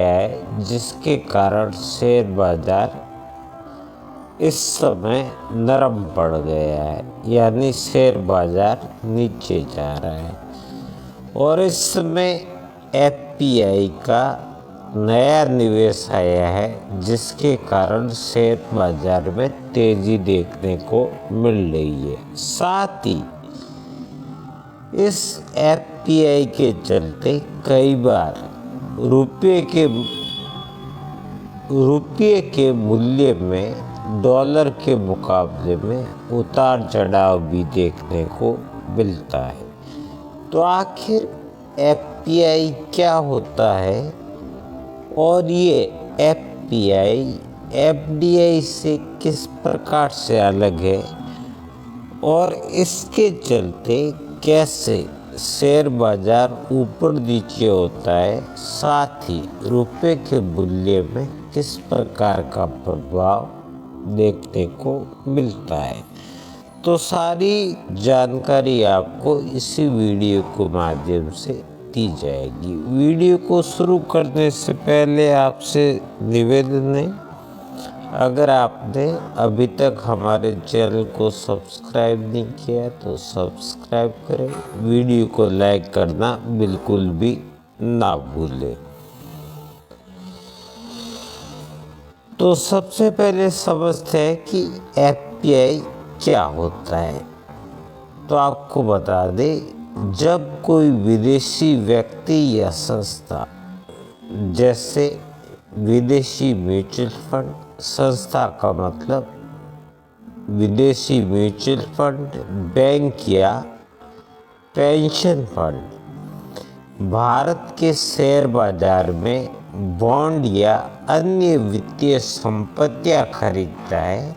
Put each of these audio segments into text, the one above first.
है जिसके कारण शेयर बाजार इस समय नरम पड़ गया है, यानी शेयर बाजार नीचे जा रहा है। और इस समय एफपीआई का नया निवेश आया है जिसके कारण शेयर बाजार में तेजी देखने को मिल रही है। साथ ही इस एफपीआई के चलते कई बार रुपये के मूल्य में डॉलर के मुकाबले में उतार चढ़ाव भी देखने को मिलता है। तो आखिर एफपीआई क्या होता है और ये एफपीआई एफडीआई से किस प्रकार से अलग है और इसके चलते कैसे शेयर बाजार ऊपर नीचे होता है, साथ ही रुपये के मूल्य में किस प्रकार का प्रभाव देखने को मिलता है, तो सारी जानकारी आपको इसी वीडियो के माध्यम से दी जाएगी। वीडियो को शुरू करने से पहले आपसे निवेदन है, अगर आपने अभी तक हमारे चैनल को सब्सक्राइब नहीं किया तो सब्सक्राइब करें, वीडियो को लाइक करना बिल्कुल भी ना भूलें। तो सबसे पहले समझते हैं कि एफपीआई क्या होता है। तो आपको बता दें, जब कोई विदेशी व्यक्ति या संस्था, जैसे विदेशी म्यूचुअल फंड, संस्था का मतलब विदेशी म्यूचुअल फंड, बैंक या पेंशन फंड, भारत के शेयर बाजार में बॉन्ड या अन्य वित्तीय संपत्तियां खरीदता है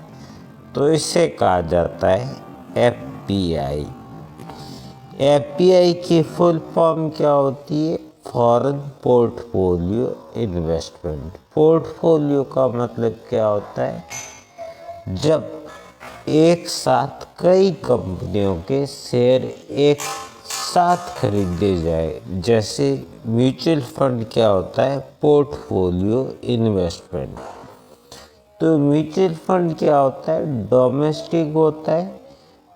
तो इसे कहा जाता है एफपीआई। एफपीआई की फुल फॉर्म क्या होती है? Foreign portfolio investment. पोर्टफोलियो का मतलब क्या होता है? जब एक साथ कई कंपनियों के शेयर एक साथ खरीदे जाए, जैसे म्यूचुअल फंड क्या होता है? Portfolio investment. तो म्यूचुअल फंड क्या होता है? डोमेस्टिक होता है,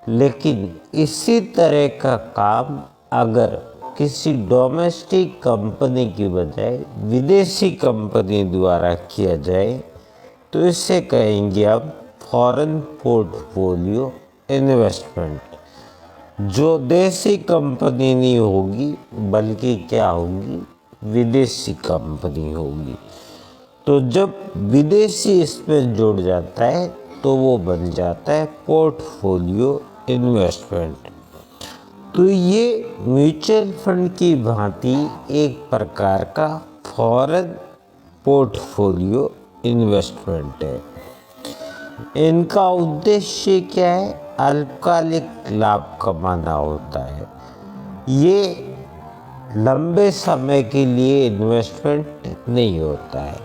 लेकिन इसी तरह का काम अगर किसी डोमेस्टिक कंपनी की बजाय विदेशी कंपनी द्वारा किया जाए तो इसे कहेंगे हम फॉरेन पोर्टफोलियो इन्वेस्टमेंट। जो देसी कंपनी नहीं होगी बल्कि क्या होगी? विदेशी कंपनी होगी। तो जब विदेशी इसमें जुड़ जाता है तो वो बन जाता है पोर्टफोलियो इन्वेस्टमेंट। तो ये म्यूचुअल फंड की भांति एक प्रकार का फॉरेन पोर्टफोलियो इन्वेस्टमेंट है। इनका उद्देश्य क्या है? अल्पकालिक लाभ कमाना होता है। ये लंबे समय के लिए इन्वेस्टमेंट नहीं होता है,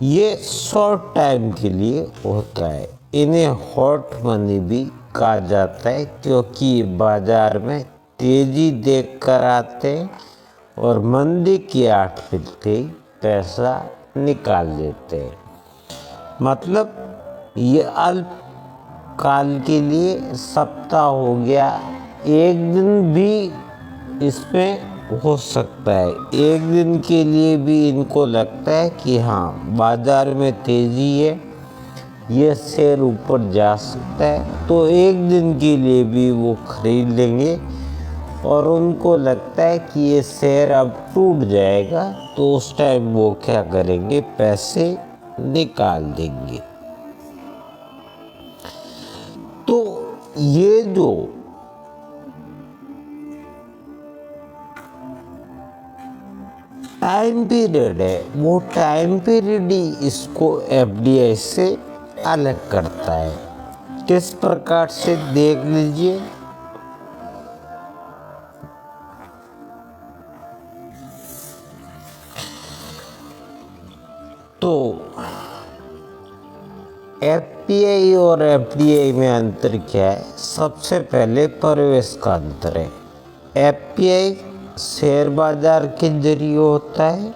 ये शॉर्ट टाइम के लिए होता है। इन्हें हॉट मनी भी कहा जाता है क्योंकि बाजार में तेजी देख कर आते हैं और मंदी की आठ मिलते ही पैसा निकाल लेते हैं। मतलब ये अल्पकाल के लिए, सप्ताह हो गया, एक दिन भी इसमें हो सकता है, एक दिन के लिए भी इनको लगता है कि हाँ बाजार में तेजी है, ये शेयर ऊपर जा सकता है, तो एक दिन के लिए भी वो खरीद लेंगे। और उनको लगता है कि ये शेयर अब टूट जाएगा तो उस टाइम वो क्या करेंगे? पैसे निकाल देंगे। तो ये जो टाइम पीरियड है वो टाइम पीरियड ही इसको एफडीआई से अलग करता है। किस प्रकार से? देख लीजिए। तो एफपीआई और एफडीआई में अंतर क्या है? सबसे पहले प्रवेश का अंतर है। एफपीआई शेयर बाजार के जरिए होता है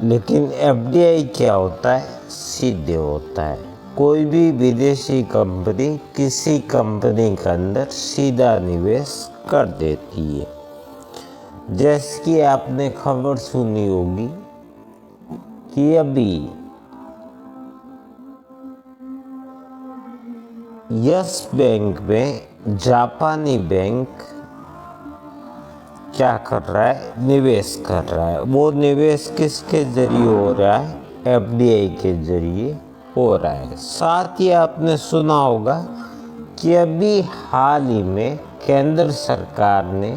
लेकिन एफडीआई क्या होता है, सीधे होता है। कोई भी विदेशी कंपनी किसी कंपनी के अंदर सीधा निवेश कर देती है। जैसे कि आपने खबर सुनी होगी कि अभी यस बैंक में जापानी बैंक क्या कर रहा है, निवेश कर रहा है। वो निवेश किसके जरिए हो रहा है, एफडीआई के जरिए हो रहा है। साथ ही आपने सुना होगा कि अभी हाल ही में केंद्र सरकार ने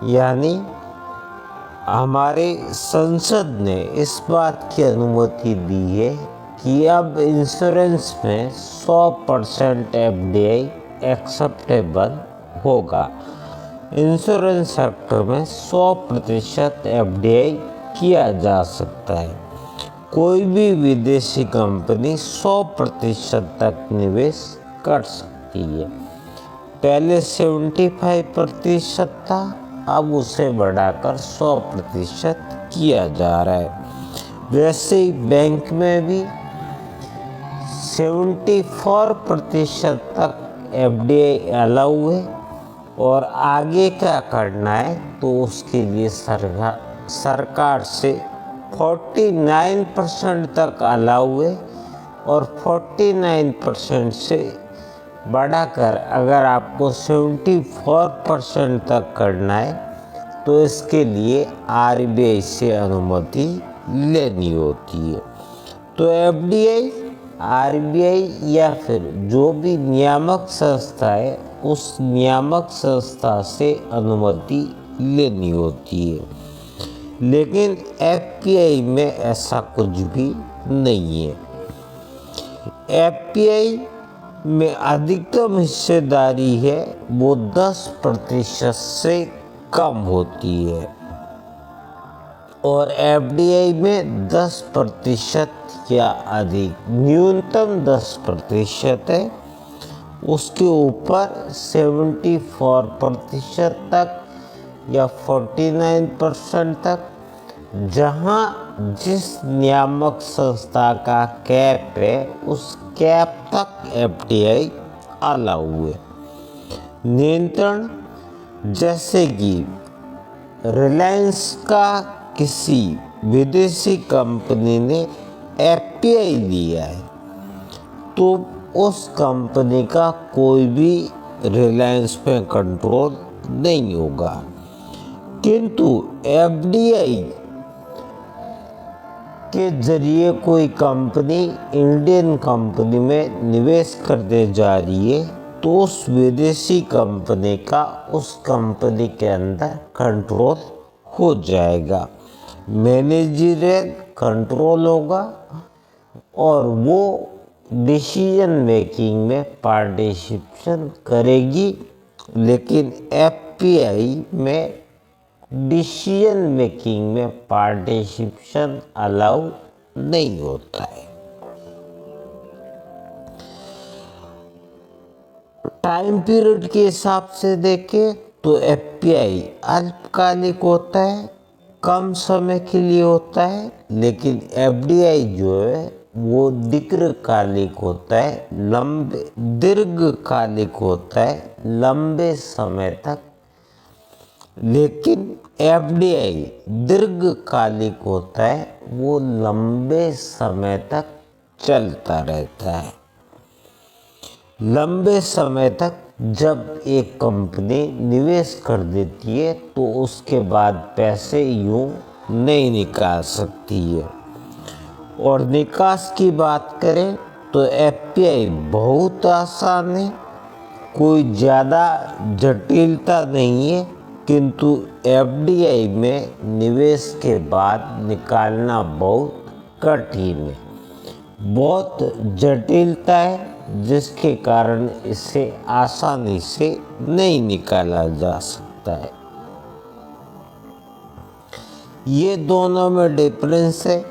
यानी हमारे संसद ने इस बात की अनुमति दी है कि अब इंश्योरेंस में 100% एफडीआई एक्सेप्टेबल होगा। इंश्योरेंस सेक्टर में 100% एफडीआई किया जा सकता है। कोई भी विदेशी कंपनी 100% तक निवेश कर सकती है। पहले 75% था, अब उसे बढ़ाकर 100% किया जा रहा है। वैसे ही बैंक में भी 74% तक एफडीआई अलाउ है और आगे क्या करना है तो उसके लिए सरकार से 49% तक अलाउ है और 49% से बढ़ाकर अगर आपको 74% तक करना है तो इसके लिए आरबीआई से अनुमति लेनी होती है। तो एफडीआई, आरबीआई या फिर जो भी नियामक संस्था है उस नियामक संस्था से अनुमति लेनी होती है। लेकिन एफपीआई में ऐसा कुछ भी नहीं है। एफपीआई में अधिकतम हिस्सेदारी है वो 10% से कम होती है और एफडीआई में 10% या अधिक, न्यूनतम 10% है। उसके ऊपर 74% तक या 49% तक, जहां जिस नियामक संस्था का कैप है उस कैप तक एफडीआई अलाउ है। नियंत्रण जैसे कि रिलायंस का किसी विदेशी कंपनी ने एफपीआई लिया है तो उस कंपनी का कोई भी रिलायंस पे कंट्रोल नहीं होगा। किंतु एफडीआई के जरिए कोई कंपनी इंडियन कंपनी में निवेश करने जा रही है तो उस विदेशी कंपनी का उस कंपनी के अंदर कंट्रोल हो जाएगा, मैनेजरियल कंट्रोल होगा और वो डिसीजन मेकिंग में पार्टिसिपेशन करेगी। लेकिन एफपीआई में डिसीजन मेकिंग में पार्टिसिपेशन अलाउ नहीं होता है। टाइम पीरियड के हिसाब से देखें तो एफपीआई अल्पकालिक होता है, कम समय के लिए होता है। लेकिन एफडीआई जो है वो दीर्घकालिक होता है, दीर्घकालिक होता है, लंबे समय तक। लेकिन एफडीआई दीर्घकालिक होता है, वो लंबे समय तक चलता रहता है। लंबे समय तक जब एक कंपनी निवेश कर देती है तो उसके बाद पैसे यूं नहीं निकाल सकती है। और निकास की बात करें तो एफपीआई बहुत आसान है, कोई ज़्यादा जटिलता नहीं है। किंतु एफडीआई में निवेश के बाद निकालना बहुत कठिन है, बहुत जटिलता है, जिसके कारण इसे आसानी से नहीं निकाला जा सकता है। ये दोनों में डिफरेंस है।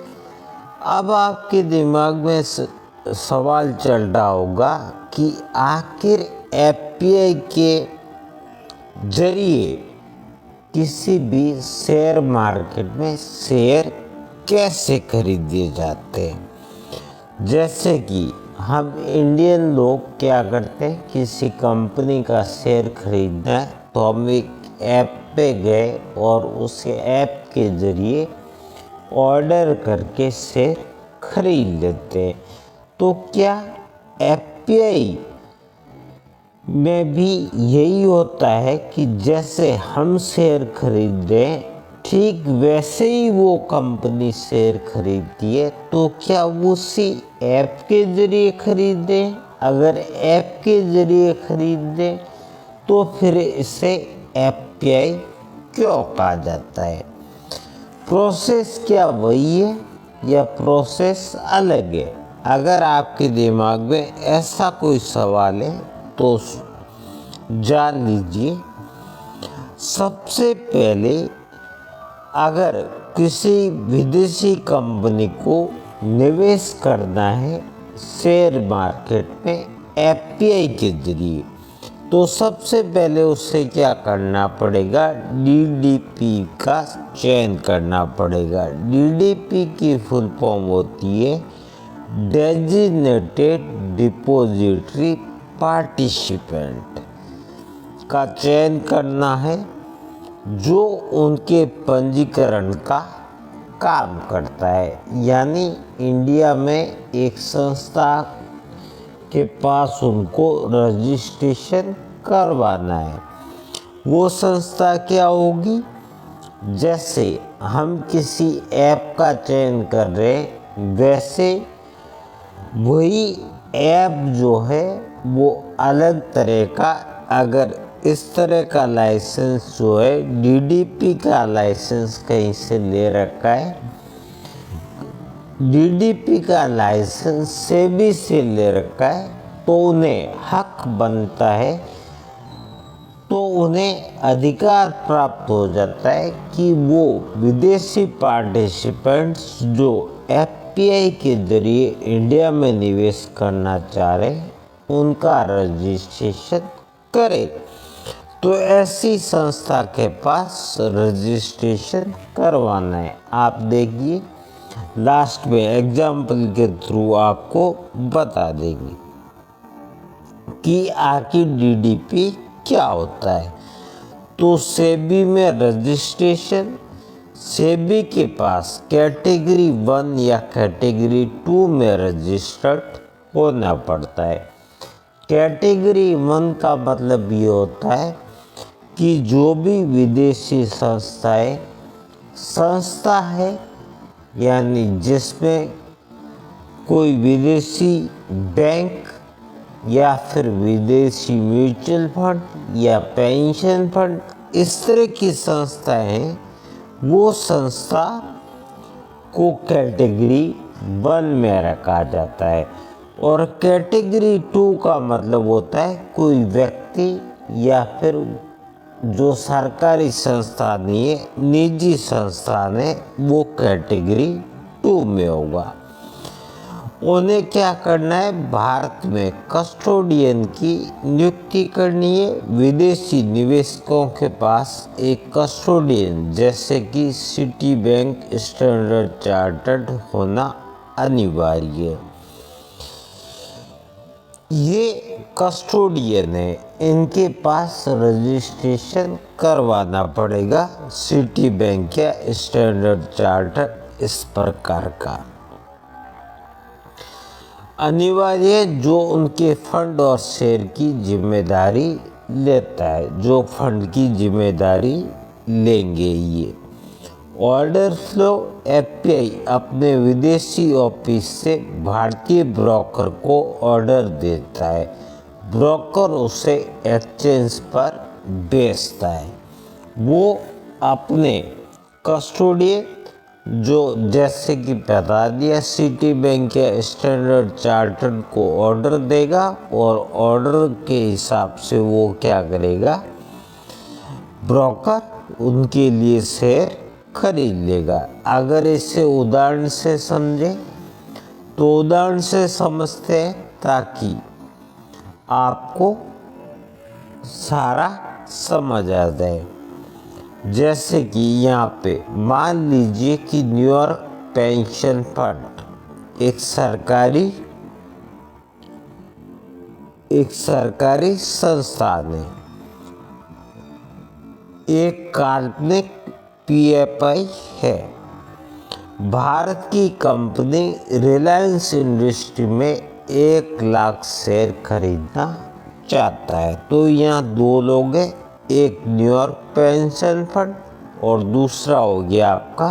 अब आपके दिमाग में सवाल चल रहा होगा कि आखिर एफपीआई के जरिए किसी भी शेयर मार्केट में शेयर कैसे खरीदे जाते हैं। जैसे कि हम इंडियन लोग क्या करते हैं, किसी कंपनी का शेयर खरीदना है तो हम एक ऐप पे गए और उस ऐप के ज़रिए ऑर्डर करके शेयर खरीद लेते हैं। तो क्या एफपीआई में भी यही होता है कि जैसे हम शेयर खरीदें ठीक वैसे ही वो कंपनी शेयर खरीदती है? तो क्या उसी ऐप के ज़रिए खरीदें? अगर ऐप के ज़रिए खरीदें तो फिर इसे एफपीआई क्यों कहा जाता है? प्रोसेस क्या वही है या प्रोसेस अलग है? अगर आपके दिमाग में ऐसा कोई सवाल है तो जान लीजिए। सबसे पहले अगर किसी विदेशी कंपनी को निवेश करना है शेयर मार्केट में एफपीआई के जरिए, तो सबसे पहले उससे क्या करना पड़ेगा, डीडीपी का चयन करना पड़ेगा। डीडीपी की फुल फॉर्म होती है डेजिग्नेटेड डिपॉजिटरी पार्टिसिपेंट का चयन करना है जो उनके पंजीकरण का काम करता है। यानी इंडिया में एक संस्था के पास उनको रजिस्ट्रेशन करवाना है। वो संस्था क्या होगी? जैसे हम किसी ऐप का चयन कर रहे हैं वैसे वही ऐप जो है वो अलग तरह का, अगर इस तरह का लाइसेंस जो है डीडीपी का लाइसेंस कहीं से ले रखा है, डीडीपी का लाइसेंस सेबी से ले रखा है, तो उन्हें हक बनता है, तो उन्हें अधिकार प्राप्त हो जाता है कि वो विदेशी पार्टिसिपेंट्स जो एफपीआई के जरिए इंडिया में निवेश करना चाह रहे हैं उनका रजिस्ट्रेशन करें। तो ऐसी संस्था के पास रजिस्ट्रेशन करवाना है। आप देखिए लास्ट में एग्जाम्पल के थ्रू आपको बता देंगे कि आखिर डीडीपी क्या होता है। तो सेबी में रजिस्ट्रेशन, सेबी के पास कैटेगरी 1 या कैटेगरी 2 में रजिस्टर्ड होना पड़ता है। कैटेगरी 1 का मतलब ये होता है कि जो भी विदेशी संस्था है यानी जिसमें कोई विदेशी बैंक या फिर विदेशी म्यूचुअल फंड या पेंशन फंड इस तरह की संस्थाएं हैं, वो संस्था को कैटेगरी 1 में रखा जाता है। और कैटेगरी 2 का मतलब होता है कोई व्यक्ति या फिर जो सरकारी संस्था नहीं है, निजी संस्थान है, वो कैटेगरी 2 में होगा। उन्हें क्या करना है, भारत में कस्टोडियन की नियुक्ति करनी है। विदेशी निवेशकों के पास एक कस्टोडियन जैसे कि सिटी बैंक, स्टैंडर्ड चार्टर्ड होना अनिवार्य है। ये कस्टोडियन है, इनके पास रजिस्ट्रेशन करवाना पड़ेगा सिटी बैंक या स्टैंडर्ड चार्टर्ड इस प्रकार का अनिवार्य, जो उनके फंड और शेयर की जिम्मेदारी लेता है, जो फंड की जिम्मेदारी लेंगे ये। ऑर्डर फ्लो, एफपीआई अपने विदेशी ऑफिस से भारतीय ब्रोकर को ऑर्डर देता है, ब्रोकर उसे एक्सचेंज पर बेचता है। वो अपने कस्टोडियन जो जैसे कि बता दिया सिटी बैंक या स्टैंडर्ड चार्टर्ड को ऑर्डर देगा और ऑर्डर के हिसाब से वो क्या करेगा, ब्रोकर उनके लिए शेयर खरीद लेगा। अगर इसे उदाहरण से समझे तो उदाहरण से समझते हैं ताकि आपको सारा समझ आ जाए। जैसे कि यहाँ पे मान लीजिए कि न्यूयॉर्क पेंशन फंड एक सरकारी संस्थान है, एक काल्पनिक पीएफआई है। भारत की कंपनी रिलायंस इंडस्ट्री में 1 लाख शेयर खरीदना चाहता है। तो यहाँ 2 लोग हैं, एक न्यूयॉर्क पेंशन फंड और दूसरा हो गया आपका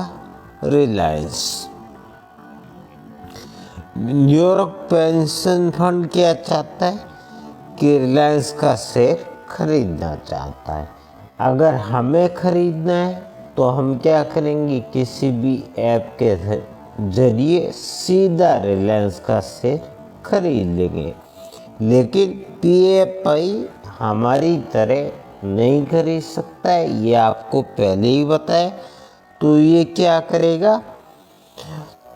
रिलायंस। न्यूयॉर्क पेंशन फंड क्या चाहता है कि रिलायंस का शेयर खरीदना चाहता है। अगर हमें खरीदना है तो हम क्या करेंगे, किसी भी ऐप के जरिए सीधा रिलायंस का शेयर खरीद लेंगे। लेकिन पीएफआई हमारी तरह नहीं खरीद सकता है, ये आपको पहले ही बताया। तो ये क्या करेगा,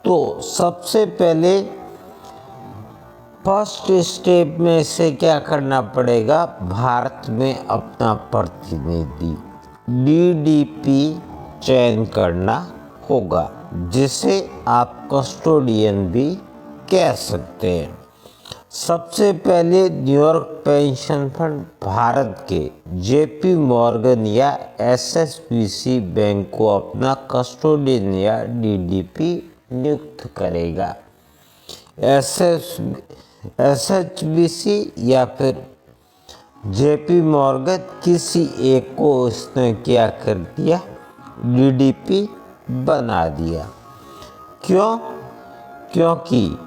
तो सबसे पहले फर्स्ट स्टेप में से क्या करना पड़ेगा, भारत में अपना प्रतिनिधि डीडीपी चयन करना होगा, जिसे आप कस्टोडियन भी कह सकते हैं। सबसे पहले न्यूयॉर्क पेंशन फंड भारत के जेपी मॉर्गन या एसएसबीसी बैंक को अपना कस्टोडियन या डीडीपी नियुक्त करेगा। एसएचबीसी या फिर जेपी मॉर्गन किसी एक को उसने क्या कर दिया, डीडीपी बना दिया। क्यों? क्योंकि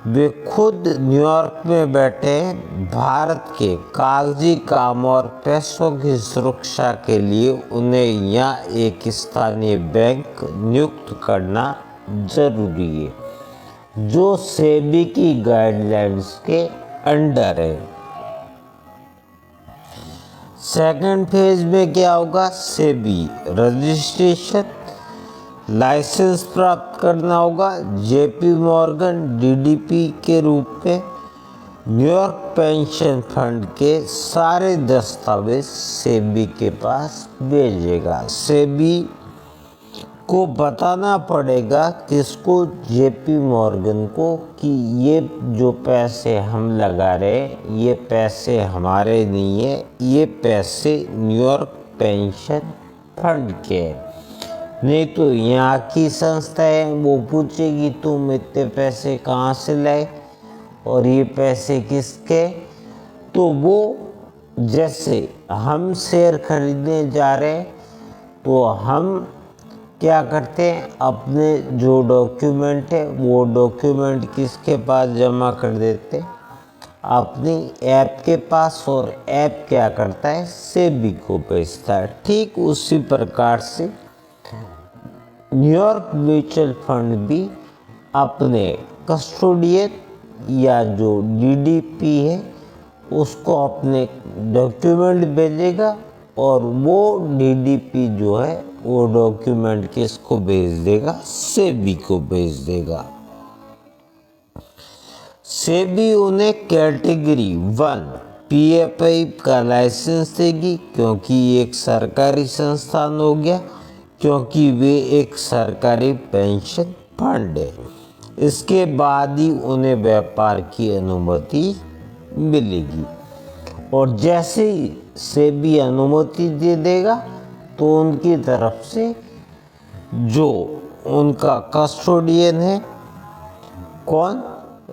वे खुद न्यूयॉर्क में बैठे हैं। भारत के कागजी काम और पैसों की सुरक्षा के लिए उन्हें यहाँ एक स्थानीय बैंक नियुक्त करना जरूरी है, जो सेबी की गाइडलाइंस के अंडर है। सेकंड फेज में क्या होगा, सेबी रजिस्ट्रेशन लाइसेंस प्राप्त करना होगा। जेपी मॉर्गन डीडीपी के रूप में न्यूयॉर्क पेंशन फंड के सारे दस्तावेज सेबी के पास भेजेगा। सेबी को बताना पड़ेगा किसको, जेपी मॉर्गन को, कि ये जो पैसे हम लगा रहे हैं ये पैसे हमारे नहीं है, ये पैसे न्यूयॉर्क पेंशन फंड के हैं। नहीं तो यहाँ की संस्था है वो पूछेगी तुम इतने पैसे कहाँ से लाए और ये पैसे किसके। तो वो जैसे हम शेयर खरीदने जा रहे हैं तो हम क्या करते हैं, अपने जो डॉक्यूमेंट है वो डॉक्यूमेंट किसके पास जमा कर देते हैं, अपनी ऐप के पास, और ऐप क्या करता है, सेबी को भेजता है। ठीक उसी प्रकार से न्यूयॉर्क म्यूचुअल फंड भी अपने कस्टोडियन या जो डीडीपी है उसको अपने डॉक्यूमेंट भेजेगा और वो डीडीपी जो है वो डॉक्यूमेंट किसको भेज देगा, सेबी को भेज देगा। सेबी उन्हें कैटेगरी 1 पीएफआई का लाइसेंस देगी, क्योंकि ये एक सरकारी संस्थान हो गया, क्योंकि वे एक सरकारी पेंशन फंड है। इसके बाद ही उन्हें व्यापार की अनुमति मिलेगी, और जैसे ही सेबी अनुमति दे देगा तो उनकी तरफ से जो उनका कस्टोडियन है, कौन,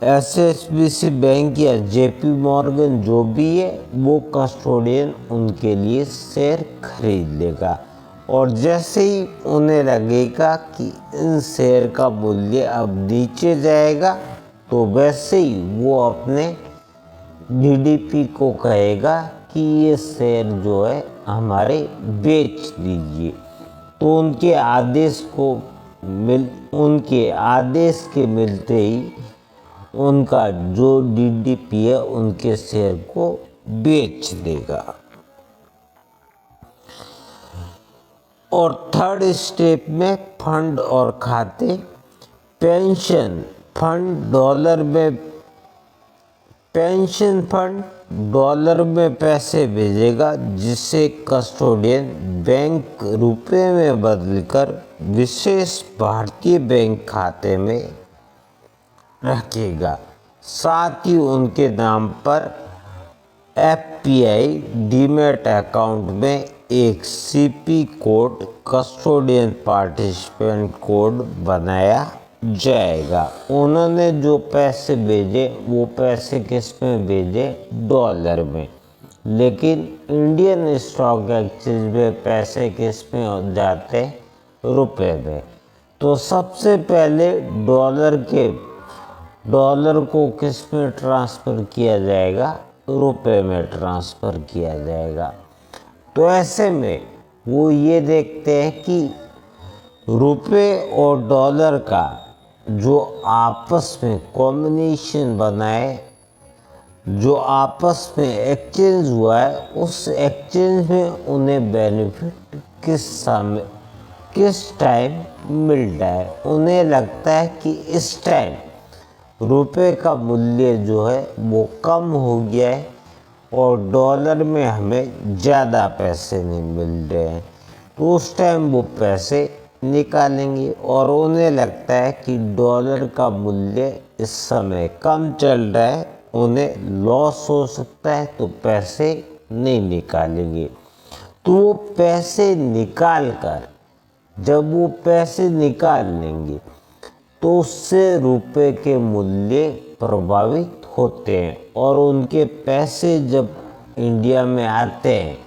एसएचबीसी बैंक या जेपी मॉर्गन जो भी है, वो कस्टोडियन उनके लिए शेयर खरीद लेगा। और जैसे ही उन्हें लगेगा कि इन शेयर का मूल्य अब नीचे जाएगा तो वैसे ही वो अपने डीडीपी को कहेगा कि ये शेयर जो है हमारे बेच दीजिए। तो उनके आदेश के मिलते ही उनका जो डीडीपी है उनके शेयर को बेच देगा। और थर्ड स्टेप में फंड और खाते, पेंशन फंड डॉलर में, पेंशन फंड डॉलर में पैसे भेजेगा, जिसे कस्टोडियन बैंक रुपए में बदलकर विशेष भारतीय बैंक खाते में रखेगा। साथ ही उनके नाम पर एफपीआई डीमैट अकाउंट में एक CP code, custodian participant code बनाया जाएगा। उन्होंने जो पैसे भेजे वो पैसे किस में भेजे? डॉलर में। लेकिन इंडियन स्टॉक एक्सचेंज में पैसे किस में हो जाते? रुपए में। तो सबसे पहले डॉलर को किस में ट्रांसफ़र किया जाएगा? रुपए में ट्रांसफ़र किया जाएगा। तो ऐसे में वो ये देखते हैं कि रुपए और डॉलर का जो आपस में कॉम्बिनेशन बनाए, जो आपस में एक्सचेंज हुआ है, उस एक्सचेंज में उन्हें बेनिफिट किस टाइम मिल रहा है। उन्हें लगता है कि इस टाइम रुपए का मूल्य जो है वो कम हो गया है और डॉलर में हमें ज़्यादा पैसे नहीं मिल रहे हैं, तो उस टाइम वो पैसे निकालेंगे। और उन्हें लगता है कि डॉलर का मूल्य इस समय कम चल रहा है, उन्हें लॉस हो सकता है, तो पैसे नहीं निकालेंगे। तो वो पैसे जब वो पैसे निकाल लेंगे तो उससे रुपए के मूल्य प्रभावित होते हैं और उनके पैसे जब इंडिया में आते हैं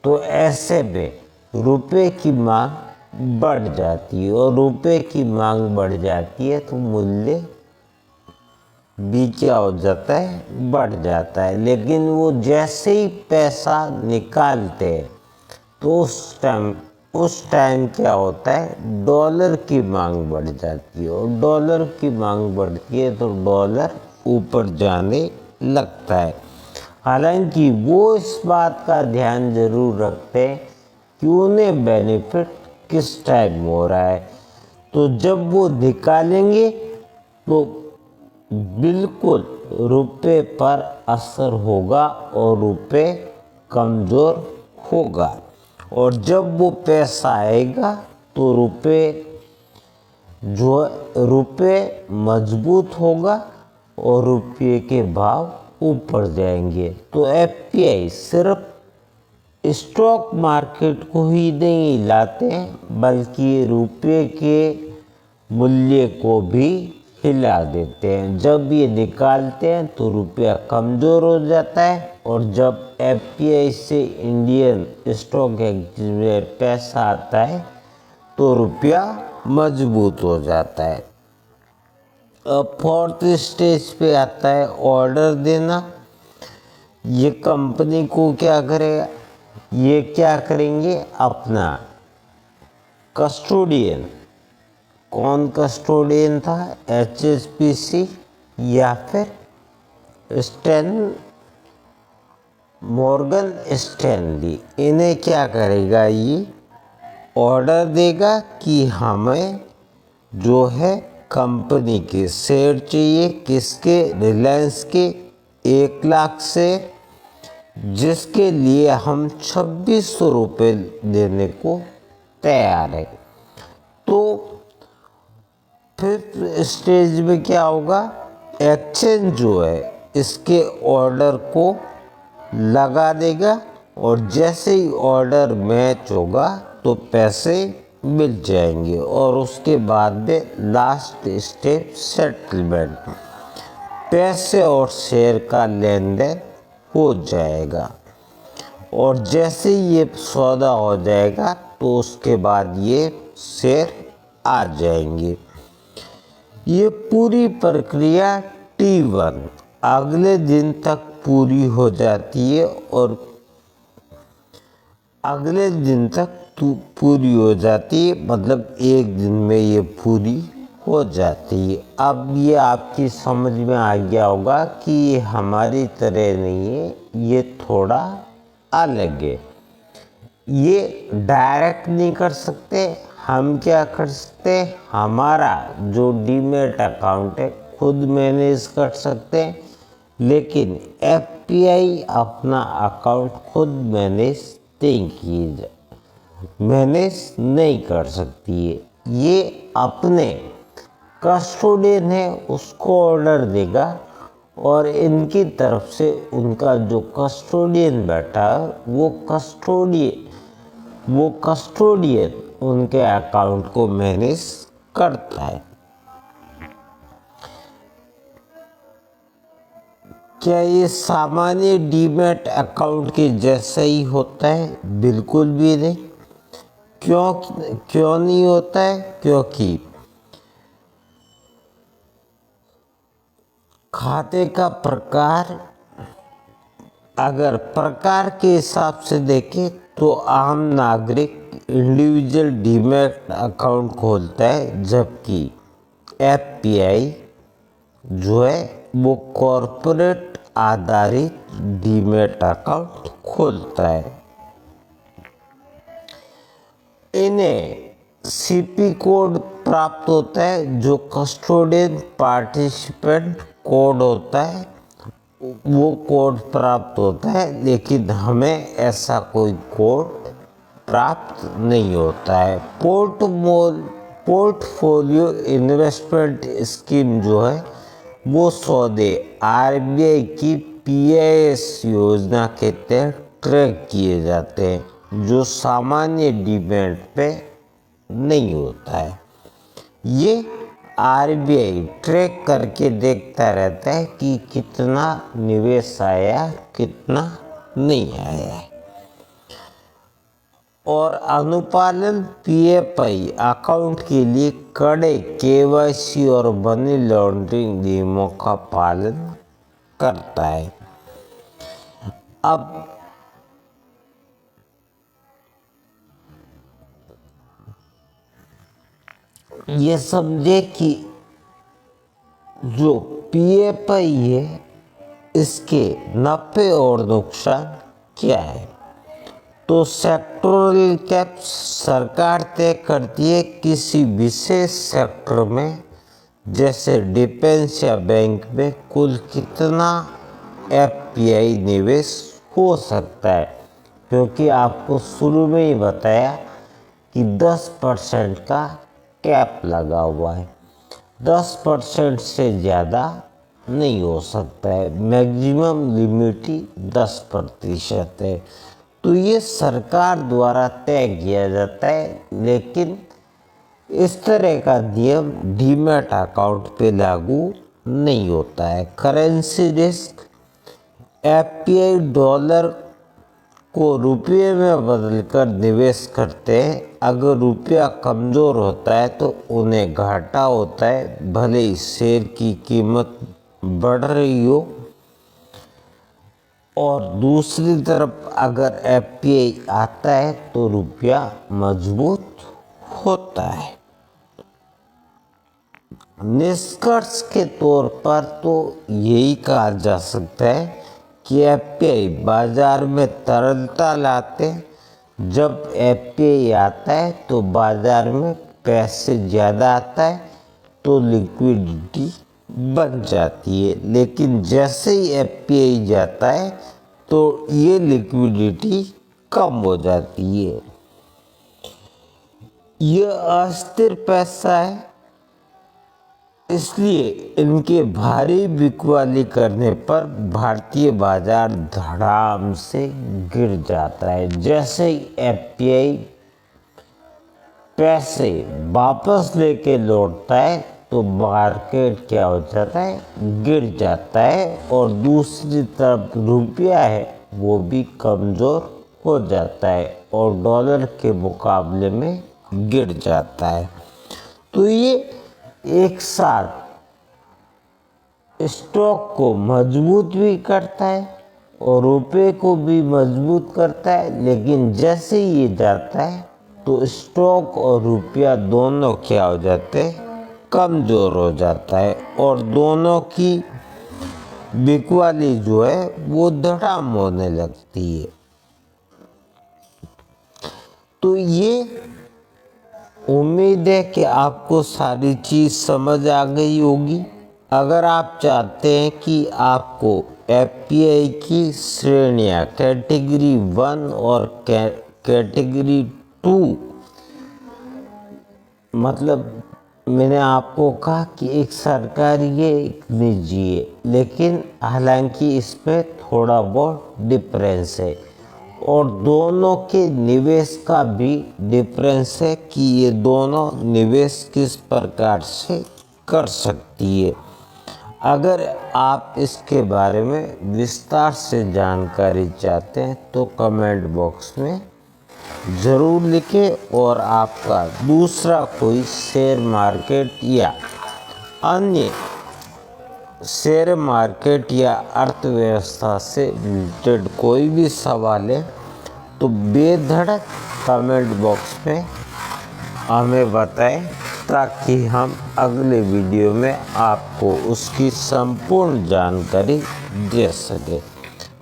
तो ऐसे में रुपए की मांग बढ़ जाती है, और रुपए की मांग बढ़ जाती है तो मूल्य भी क्या हो जाता है? बढ़ जाता है। लेकिन वो जैसे ही पैसा निकालते हैं तो उस टाइम क्या होता है? डॉलर की मांग बढ़ जाती है, और डॉलर की मांग बढ़ती है तो डॉलर ऊपर जाने लगता है। हालांकि वो इस बात का ध्यान जरूर रखते हैं कि उन्हें बेनिफिट किस टाइम हो रहा है। तो जब वो निकालेंगे तो बिल्कुल रुपए पर असर होगा और रुपए कमज़ोर होगा, और जब वो पैसा आएगा तो रुपए मजबूत होगा और रुपये के भाव ऊपर जाएंगे। तो एफपीआई सिर्फ स्टॉक मार्केट को ही नहीं हिलाते हैं, बल्कि रुपये के मूल्य को भी हिला देते हैं। जब ये निकालते हैं तो रुपया कमज़ोर हो जाता है, और जब एफपीआई से इंडियन स्टॉक एक्सचेंज में पैसा आता है तो रुपया मजबूत हो जाता है। अब फोर्थ स्टेज पे आता है ऑर्डर देना। ये कंपनी को क्या करेगा? ये क्या करेंगे? अपना कस्टोडियन, कौन कस्टोडियन था? एचएसबीसी या फिर मॉर्गन स्टैनली, इन्हें क्या करेगा? ये ऑर्डर देगा कि हमें जो है कंपनी के शेयर चाहिए। किसके? रिलायंस के 1 लाख से, जिसके लिए हम 2600 रुपये देने को तैयार है। तो फिफ्थ स्टेज में क्या होगा? एक्सचेंज जो है इसके ऑर्डर को लगा देगा, और जैसे ही ऑर्डर मैच होगा तो पैसे मिल जाएंगे, और उसके बाद में लास्ट स्टेप सेटलमेंट, पैसे और शेयर का लेन देन हो जाएगा। और जैसे ही ये सौदा हो जाएगा तो उसके बाद ये शेयर आ जाएंगे। ये पूरी प्रक्रिया T1 अगले दिन तक पूरी हो जाती है, और अगले दिन तक पूरी हो जाती है, मतलब एक दिन में ये पूरी हो जाती है। अब ये आपकी समझ में आ गया होगा कि ये हमारी तरह नहीं है, ये थोड़ा अलग है। ये डायरेक्ट नहीं कर सकते। हम क्या कर सकते हैं? हमारा जो डीमैट अकाउंट है खुद मैनेज कर सकते हैं, लेकिन एफपीआई अपना अकाउंट खुद मैनेज नहीं कर सकती है। ये अपने कस्टोडियन है उसको ऑर्डर देगा और इनकी तरफ से उनका जो कस्टोडियन बैठा है वो कस्टोडियन उनके अकाउंट को मैनेज करता है। क्या ये सामान्य डीमैट अकाउंट के जैसा ही होता है? बिल्कुल भी नहीं। क्यों नहीं होता है? क्योंकि खाते का प्रकार, अगर प्रकार के हिसाब से देखें तो आम नागरिक इंडिविजुअल डीमैट अकाउंट खोलता है, जबकि एफपीआई जो है वो कॉरपोरेट आधारित डीमैट अकाउंट खोलता है। इन्हें सीपी कोड प्राप्त होता है, जो कस्टोडियन पार्टिसिपेंट कोड होता है, वो कोड प्राप्त होता है, लेकिन हमें ऐसा कोई कोड प्राप्त नहीं होता है। पोर्टफोलियो इन्वेस्टमेंट स्कीम जो है वो सौदे आरबीआई की पीआईएस योजना के तहत ट्रैक किए जाते हैं, जो सामान्य डीमैट पे नहीं होता है। ये आरबीआई ट्रैक करके देखता रहता है कि कितना निवेश आया, कितना नहीं आया है। और अनुपालन पीएफआई अकाउंट के लिए कड़े केवाईसी और मनी लॉन्ड्रिंग नियमों का पालन करता है। अब ये समझे कि जो पीएफआई है इसके नफे और नुकसान क्या है। तो सेक्टोरल कैप्स सरकार तय करती है किसी विशेष सेक्टर में, जैसे डिफेंस या बैंक में कुल कितना एफपीआई निवेश हो सकता है, क्योंकि आपको शुरू में ही बताया कि 10% का कैप लगा हुआ है। 10% से ज़्यादा नहीं हो सकता है, मैक्सिमम लिमिट ही 10% है। तो ये सरकार द्वारा तय किया जाता है, लेकिन इस तरह का नियम डीमैट अकाउंट पे लागू नहीं होता है। करेंसी रिस्क, एफपीआई डॉलर को रुपये में बदलकर निवेश करते हैं। अगर रुपया कमज़ोर होता है तो उन्हें घाटा होता है, भले ही शेयर की कीमत बढ़ रही हो। और दूसरी तरफ अगर एफपीआई आता है तो रुपया मजबूत होता है। निष्कर्ष के तौर पर तो यही कहा जा सकता है कि एफपीआई बाजार में तरलता लाते हैं। जब एफपीआई आता है तो बाजार में पैसे ज़्यादा आता है तो लिक्विडिटी बन जाती है, लेकिन जैसे ही एफपीआई जाता है तो ये लिक्विडिटी कम हो जाती है। ये अस्थिर पैसा है, इसलिए इनके भारी बिकवाली करने पर भारतीय बाजार धड़ाम से गिर जाता है। जैसे ही एफपीआई पैसे वापस लेके लौटता है तो मार्केट क्या हो जाता है, गिर जाता है, और दूसरी तरफ रुपया है वो भी कमज़ोर हो जाता है और डॉलर के मुकाबले में गिर जाता है। तो ये एक साथ स्टॉक को मजबूत भी करता है और रुपये को भी मजबूत करता है, लेकिन जैसे ही ये जाता है तो स्टॉक और रुपया दोनों क्या हो जाते हैं, कमज़ोर हो जाता है और दोनों की बिकवाली जो है वो धड़ाम होने लगती है। तो ये उम्मीद है कि आपको सारी चीज़ समझ आ गई होगी। अगर आप चाहते हैं कि आपको एफपीआई की श्रेणियां कैटेगरी 1 और कैटेगरी 2, मतलब मैंने आपको कहा कि एक सरकारी है एक निजी है, लेकिन हालांकि इसमें थोड़ा बहुत डिफरेंस है और दोनों के निवेश का भी डिफरेंस है कि ये दोनों निवेश किस प्रकार से कर सकती है। अगर आप इसके बारे में विस्तार से जानकारी चाहते हैं तो कमेंट बॉक्स में ज़रूर लिखें और आपका दूसरा कोई शेयर मार्केट या अन्य शेयर मार्केट या अर्थव्यवस्था से रिलेटेड कोई भी सवाल है तो बेधड़क कमेंट बॉक्स में हमें बताएं ताकि हम अगले वीडियो में आपको उसकी संपूर्ण जानकारी दे सके।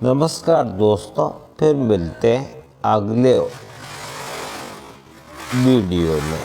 नमस्कार दोस्तों, फिर मिलते हैं अगले वीडियो में।